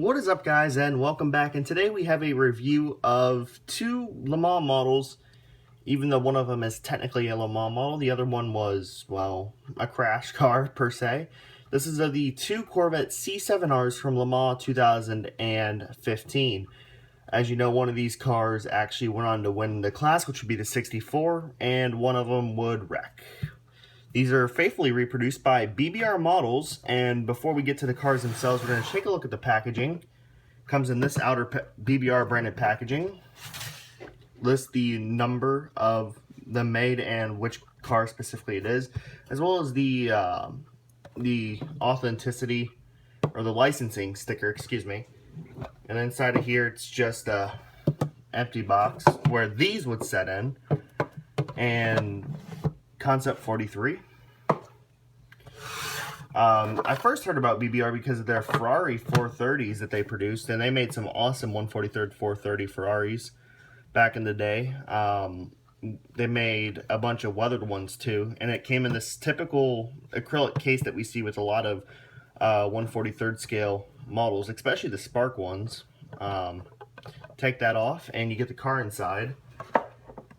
What is up, guys, and welcome back. And today we have a review of two Le Mans models. Even though one of them is technically a Le Mans model, the other one was, well, a crash car per se. This is the two Corvette C7Rs from Le Mans 2015. As you know, one of these cars actually went on to win the class, which would be the 64, and one of them would wreck. These are faithfully reproduced by BBR models, and before we get to the cars themselves, we're going to take a look at the packaging. Comes in this outer BBR branded packaging. Lists the number of the made and which car specifically it is, as well as the authenticity or the licensing sticker, excuse me. And inside of here, it's just a empty box where these would set in, and Concept 43. I first heard about BBR because of their Ferrari 430s that they produced, and they made some awesome 143rd 430 Ferraris back in the day. They made a bunch of weathered ones too, and it came in this typical acrylic case that we see with a lot of 143rd scale models, especially the Spark ones. Take that off, and you get the car inside.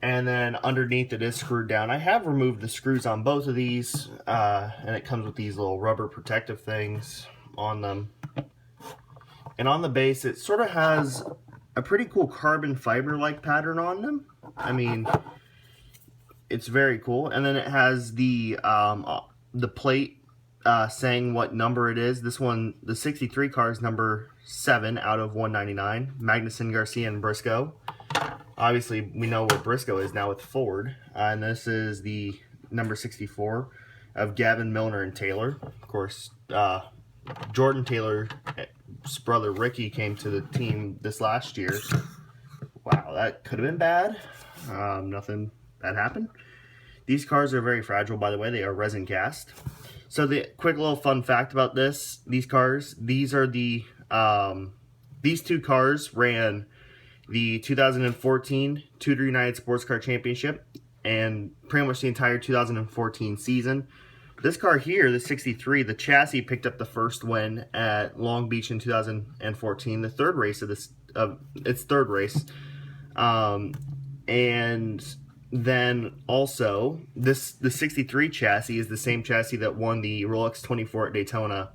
And then underneath it is screwed down. I have removed the screws on both of these, and it comes with these little rubber protective things on them. And on the base, it sort of has a pretty cool carbon fiber-like pattern on them. I mean, it's very cool. And then it has the plate saying what number it is. This one, the 63 car is number 7 out of 199. Magnussen, Garcia, and Briscoe. Obviously, we know where Briscoe is now with Ford. And this is the number 64 of Gavin, Milner, and Taylor. Of course, Jordan Taylor's brother Ricky came to the team this last year. Wow, that could have been bad. Nothing bad happened. These cars are very fragile, by the way. They are resin cast. So the quick little fun fact about these cars, these are the, these two cars ran the 2014 Tudor United Sports Car Championship and pretty much the entire 2014 season. This car here, the 63, the chassis picked up the first win at Long Beach in 2014, the third race of its third race. And then also the 63 chassis is the same chassis that won the Rolex 24 at Daytona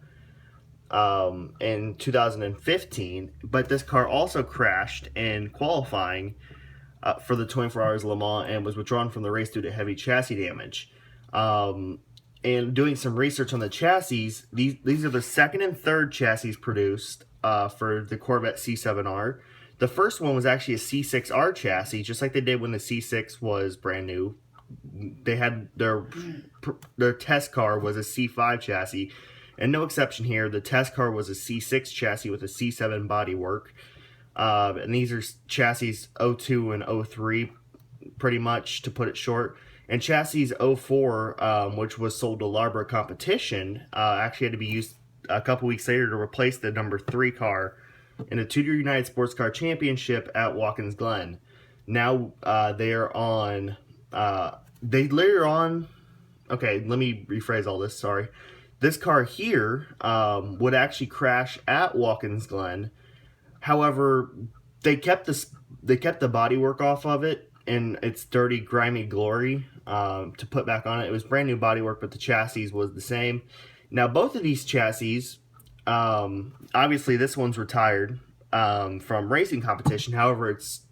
in 2015, but this car also crashed in qualifying for the 24 Hours Le Mans and was withdrawn from the race due to heavy chassis damage. And doing some research on the chassis, these are the second and third chassis produced for the Corvette C7R. The first one was actually a C6R chassis, just like they did when the C6 was brand new. They had their test car was a C5 chassis. And no exception here, the test car was a C6 chassis with a C7 bodywork. And these are chassis 02 and 03, pretty much, to put it short. And chassis 04, which was sold to Larbra Competition, actually had to be used a couple weeks later to replace the number 3 car in the Tudor United Sports Car Championship at Watkins Glen. Now they are on, okay, let me rephrase all this, sorry. This car here would actually crash at Watkins Glen. However, they kept the bodywork off of it in its dirty, grimy glory to put back on it. It was brand new bodywork, but the chassis was the same. Now, both of these chassis, obviously this one's retired from racing competition. However, it's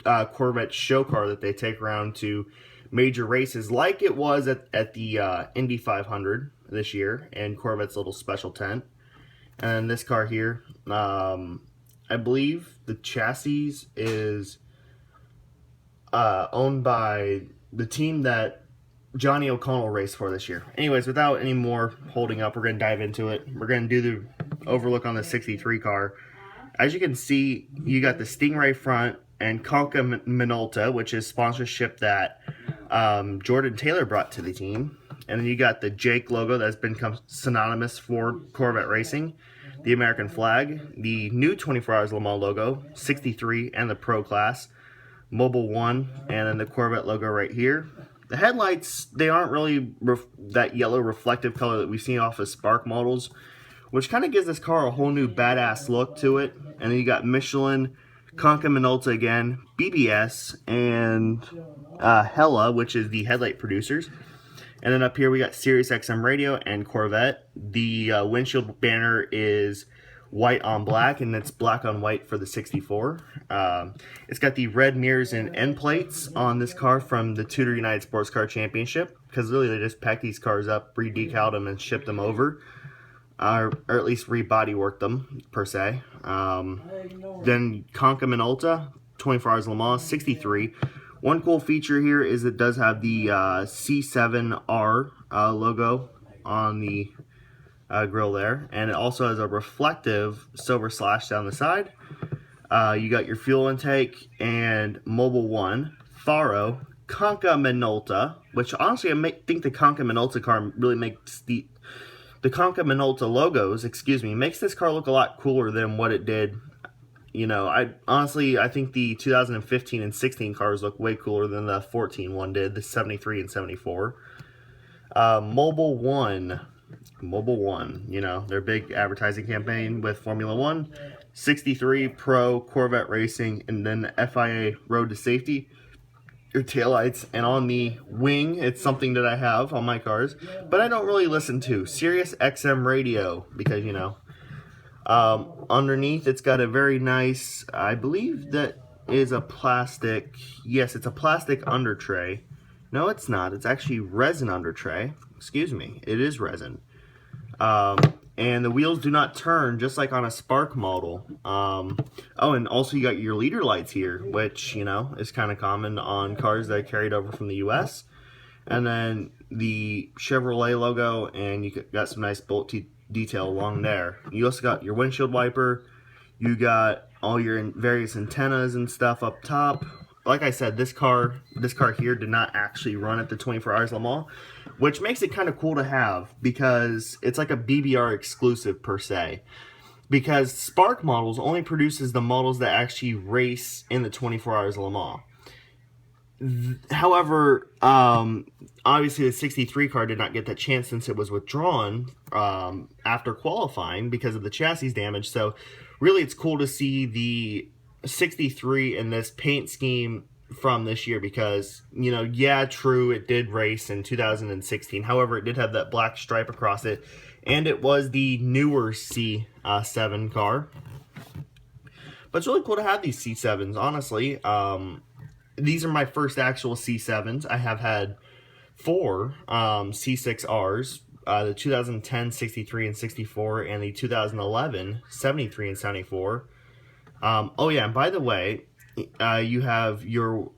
Corvette show car that they take around to major races, like it was at the Indy 500 this year and Corvette's little special tent. And this car here, I believe the chassis is owned by the team that Johnny O'Connell raced for this year. Anyways, without any more holding up, we're going to dive into it. We're going to do the overlook on the 63 car. As you can see, you got the Stingray front and Conca Minolta, which is sponsorship that Jordan Taylor brought to the team. And then you got the Jake logo that's become synonymous for Corvette racing, the American flag, the new 24 Hours Le Mans logo, 63 and the Pro Class, Mobile 1, and then the Corvette logo right here. The headlights, they aren't really that yellow reflective color that we've seen off of Spark models. which kind of gives this car a whole new badass look to it. And then you got Michelin, Conca Minolta again, BBS, and Hella, which is the headlight producers. And then up here we got Sirius XM radio and Corvette. The windshield banner is white on black, and it's black on white for the 64. It's got the red mirrors and end plates on this car from the Tudor United Sports Car Championship, because really they just packed these cars up, re-decaled them, and shipped them over. Or at least re-bodyworked them, per se. Then Conca Minolta, 24 Hours Le Mans, 63. One cool feature here is it does have the C7R logo on the grill there. And it also has a reflective silver slash down the side. You got your fuel intake and Mobile 1, Faro, Conca Minolta, which honestly I think the Conca Minolta car really makes the Conca Minolta logos, makes this car look a lot cooler than what it did. You know, I think the 2015 and 16 cars look way cooler than the 14 one did, the 73 and 74. Mobile 1, you know, their big advertising campaign with Formula 1, 63 Pro Corvette Racing, and then FIA Road to Safety. Your taillights, and on the wing, it's something that I have on my cars, but I don't really listen to. Sirius XM radio, because, you know, underneath it's got a very nice, I believe that is a plastic, yes, it's a plastic under tray. No, it's not. It's actually resin under tray. Excuse me, it is resin. And the wheels do not turn, just like on a Spark model. Oh, and also you got your leader lights here, which, you know, is kind of common on cars that are carried over from the US. And then the Chevrolet logo, and you got some nice bolt detail along there. You also got your windshield wiper. You got all your various antennas and stuff up top. Like I said, this car here did not actually run at the 24 Hours Le Mans, which makes it kind of cool to have, because it's like a BBR exclusive per se. Because Spark Models only produces the models that actually race in the 24 Hours Le Mans. However, obviously the 63 car did not get that chance since it was withdrawn after qualifying because of the chassis damage. So really it's cool to see the 63 in this paint scheme from this year, because, you know, yeah, true, it did race in 2016. However, it did have that black stripe across it, and it was the newer C7 car. But it's really cool to have these C7s, honestly. These are my first actual C7s. I have had 4 C6Rs, the 2010 63 and 64, and the 2011 73 and 74. Oh yeah, and by the way, you have your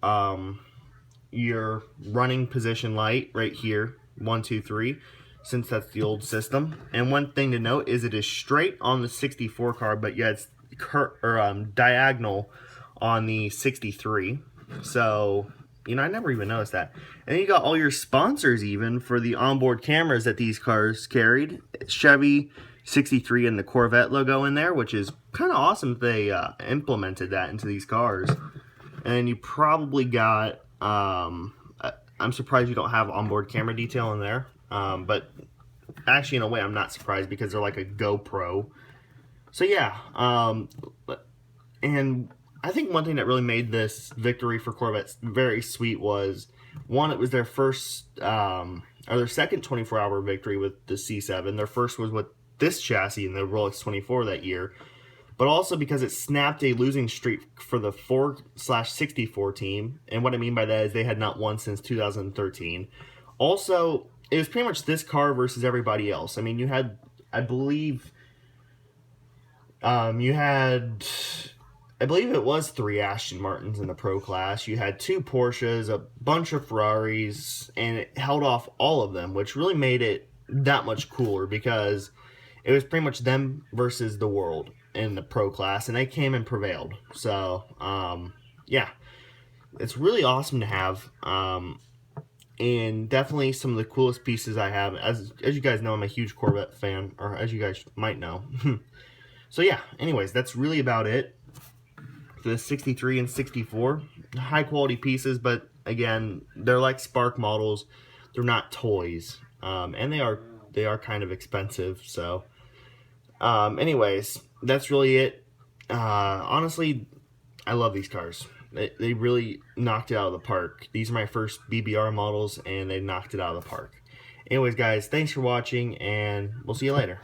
running position light right here, 1, 2, 3, since that's the old system. And one thing to note is it is straight on the 64 car, but yeah, it's diagonal on the 63. So, you know, I never even noticed that. And then you got all your sponsors even for the onboard cameras that these cars carried. Chevy, 63, and the Corvette logo in there, which is kind of awesome that they implemented that into these cars. And you probably got, I'm surprised you don't have onboard camera detail in there. But actually, in a way, I'm not surprised, because they're like a GoPro. So yeah, and I think one thing that really made this victory for Corvette very sweet was, one, it was their first, or their second 24-hour victory with the C7. Their first was with this chassis in the Rolex 24 that year, but also because it snapped a losing streak for the 4/64 team. And what I mean by that is they had not won since 2013. Also, it was pretty much this car versus everybody else. I mean, you had, I believe it was 3 Aston Martins in the Pro class. You had 2 Porsches, a bunch of Ferraris, and it held off all of them, which really made it that much cooler, because it was pretty much them versus the world in the Pro class, and they came and prevailed. So, yeah, it's really awesome to have, and definitely some of the coolest pieces I have. As you guys know, I'm a huge Corvette fan, or as you guys might know. So yeah, anyways, that's really about it for the 63 and 64. High quality pieces, but again, they're like Spark models. They're not toys, and they are kind of expensive. So Anyways, that's really it. Honestly, I love these cars. They really knocked it out of the park. These are my first BBR models, and they knocked it out of the park. Anyways, guys, thanks for watching, and we'll see you later.